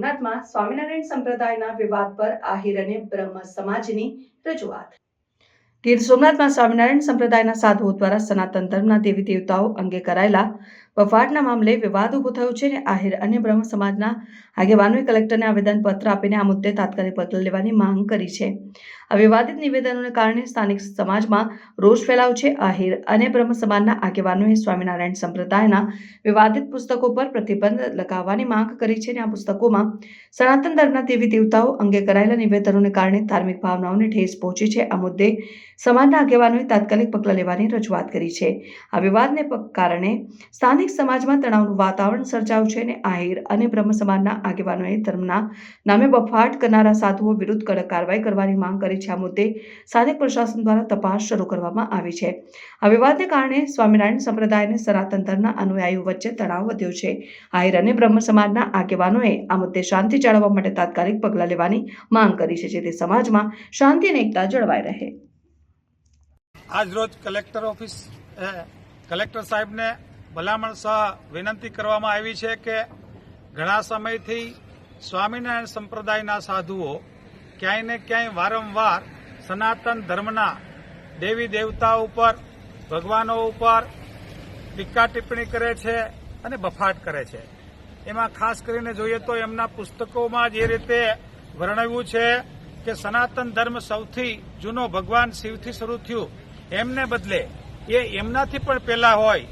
સોમનાથમાં સ્વામિનારાયણ સંપ્રદાયના વિવાદ પર આહિર અને બ્રહ્મ સમાજની રજૂઆત। ગીર સોમનાથમાં સ્વામિનારાયણ સંપ્રદાયના સાધુઓ દ્વારા સનાતન ધર્મના દેવી દેવતાઓ અંગે કરાયેલા વફાટના મામલે વિવાદ ઉભો થયો છે અને આહિર અને બ્રહ્મ સમાજના આગેવાનોએ કલેક્ટરને આવેદનપત્ર આપીને આ મુદ્દે તાત્કાલિક પગલાં લેવાની માંગ કરી છે। આ વિવાદિત નિવેદનોને કારણે સ્થાનિક સમાજમાં રોષ ફેલાયો છે। આહિર અને બ્રહ્મ સમાજના આગેવાનોએ સ્વામિનારાયણ સંપ્રદાયના વિવાદિત પુસ્તકો પર પ્રતિબંધ લગાવવાની માંગ કરી છે અને આ પુસ્તકોમાં સનાતન ધર્મના દેવી દેવતાઓ અંગે કરાયેલા નિવેદનોને કારણે ધાર્મિક ભાવનાઓને ઠેસ પહોંચી છે। આ મુદ્દે સમાજના આગેવાનોએ તાત્કાલિક પગલાં લેવાની રજૂઆત કરી છે। આ વિવાદને કારણે સ્થાનિક સમાજમાં તણાવનું વાતાવરણ સર્જાયું છે અને આહિર અને બ્રહ્મ સમાજના આગેવાનોએ ધર્મના નામે બફાટ કરનારા સાધુઓ વિરુદ્ધ કડક કાર્યવાહી કરવાની માંગ કરી છે। આ મુદ્દે સ્થાનિક પ્રશાસન દ્વારા તપાસ શરૂ કરવામાં આવી છે। આ વિવાદને કારણે સ્વામિનારાયણ સંપ્રદાય અને સનાતન ધર્મના અનુયાયીઓ વચ્ચે તણાવ વધ્યો છે। આહિર અને બ્રહ્મ સમાજના આગેવાનોએ આ મુદ્દે શાંતિ જાળવવા માટે તાત્કાલિક પગલાં લેવાની માંગ કરી છે જેથી સમાજમાં શાંતિ અને એકતા જળવાઈ રહે। આજ રોજ કલેક્ટર સાહેબને ભલામણ સહ વિનંતી કરવામાં આવી છે કે ઘણા સમયથી સ્વામિનારાયણ સંપ્રદાયના સાધુઓ ક્યાંય ને ક્યાંય વારંવાર સનાતન ધર્મના દેવી દેવતાઓ ઉપર ભગવાનો ઉપર ટીકા ટિપ્પણી કરે છે અને બફાટ કરે છે। એમાં ખાસ કરીને જોઈએ તો એમના પુસ્તકોમાં જે રીતે વર્ણવ્યું છે કે સનાતન ધર્મ સૌથી જૂનો ભગવાન શિવથી શરૂ થયું એમને બદલે એ એમનાથી પણ પહેલા હોય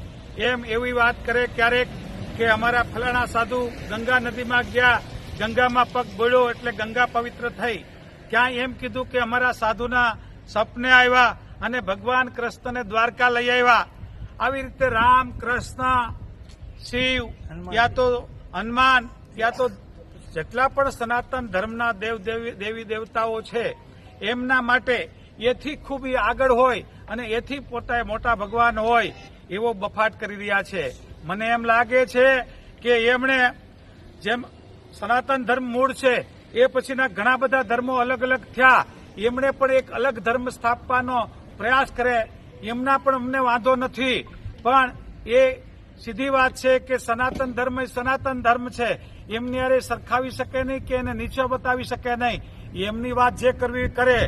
એમ એવી વાત કરે ક્યારેક કે અમારા ફલાણા સાધુ ગંગા નદીમાં ગયા, ગંગામાં પગ બોળ્યો એટલે ગંગા પવિત્ર થઈ। ક્યાંય એમ કીધું કે અમારા સાધુના સપને આવ્યા અને ભગવાન કૃષ્ણને દ્વારકા લઈ આવ્યા। આવી રીતે રામ, કૃષ્ણ, શિવ યા તો હનુમાન યા તો જેટલા પણ સનાતન ધર્મના દેવી દેવતાઓ છે એમના માટે એથી ખૂબ આગળ હોય અને એથી મોટા ભગવાન હોય એવો બફાટ કરી રહ્યા છે। મને એમ લાગે છે કે એમણે જેમ સનાતન ધર્મ મૂળ છે એ પછીના ઘણા બધા ધર્મો અલગ અલગ થયા, એમણે પણ એક અલગ ધર્મ સ્થાપવાનો પ્રયાસ કરે એમના પણ અમને વાંધો નથી, પણ એ સીધી વાત છે કે સનાતન ધર્મ એ સનાતન ધર્મ છે, એમની હારે સરખાવી શકે નહીં કે એને નીચે બતાવી શકે નહીં। એમની વાત જે કરવી કરે,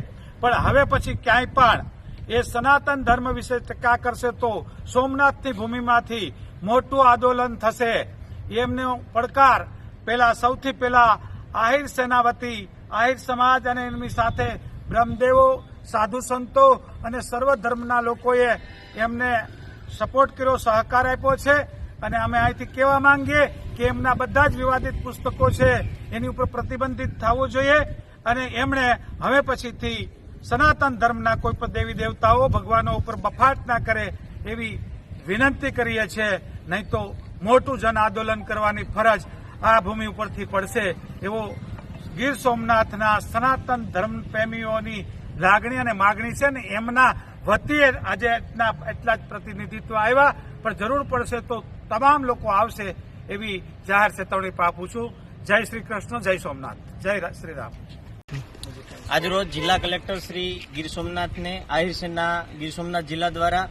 પણ હવે પછી ક્યાંય પણ એ સનાતન ધર્મ વિશે ટીકા કરશે તો સોમનાથની ભૂમિમાંથી મોટું આંદોલન થશે। એમનો પડકાર સૌથી પહેલા આહિર સેનાવતી, આહિર સમાજ અને એમની સાથે બ્રહ્મદેવો, સાધુ સંતો અને સર્વ ધર્મના લોકોએ એમને સપોર્ટ કર્યો, સહકાર આપ્યો છે અને અમે અહીંથી કહેવા માંગીએ કે એમના બધા જ વિવાદિત પુસ્તકો છે એની ઉપર પ્રતિબંધિત થવું જોઈએ અને એમણે હવે પછીથી સનાતન ધર્મના કોઈ પણ દેવી દેવતાઓ ભગવાનો ઉપર બફાટ ના કરે એવી વિનંતી કરીએ છીએ, નહીં તો મોટું જન આંદોલન કરવાની ફરજ આ ભૂમિ ઉપરથી પડશે એવો ગીર સોમનાથના સનાતન ધર્મ પ્રેમીઓની લાગણી અને માગણી છે ને એમના વતી આજે એટલા જ પ્રતિનિધિત્વ આવ્યા, પણ જરૂર પડશે તો તમામ લોકો આવશે એવી જાહેર ચેતવણી આપું છું। જય શ્રી કૃષ્ણ, જય સોમનાથ, જય શ્રી રામ। આજરોજ જિલ્લા કલેક્ટર શ્રી ગીર સોમનાથને આહિર સેના ગીર સોમનાથ જિલ્લા દ્વારા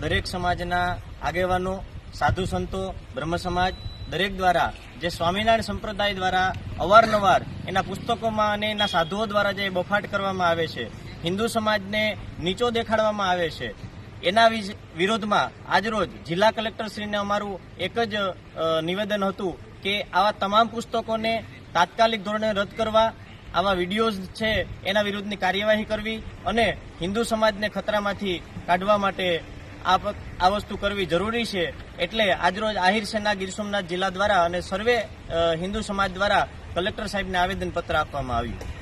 દરેક સમાજના આગેવાનો, સાધુ સંતો, બ્રહ્મ સમાજ દરેક દ્વારા જે સ્વામિનારાયણ સંપ્રદાય દ્વારા અવારનવાર એના પુસ્તકોમાં અને એના સાધુઓ દ્વારા જે બફાટ કરવામાં આવે છે, હિન્દુ સમાજને નીચો દેખાડવામાં આવે છે, એના વિરોધમાં આજરોજ જિલ્લા કલેક્ટરશ્રીને અમારું એક જ નિવેદન હતું કે આવા તમામ પુસ્તકોને તાત્કાલિક ધોરણે રદ કરવા, આવા વિડીયોઝ છે એના વિરુદ્ધની કાર્યવાહી કરવી અને હિન્દુ સમાજને ખતરામાંથી કાઢવા માટે આ વસ્તુ કરવી જરૂરી છે। એટલે આજરોજ આહિર સેના ગીર સોમનાથ જિલ્લા દ્વારા અને સર્વે હિન્દુ સમાજ દ્વારા કલેક્ટર સાહેબને આવેદનપત્ર આપવામાં આવ્યું।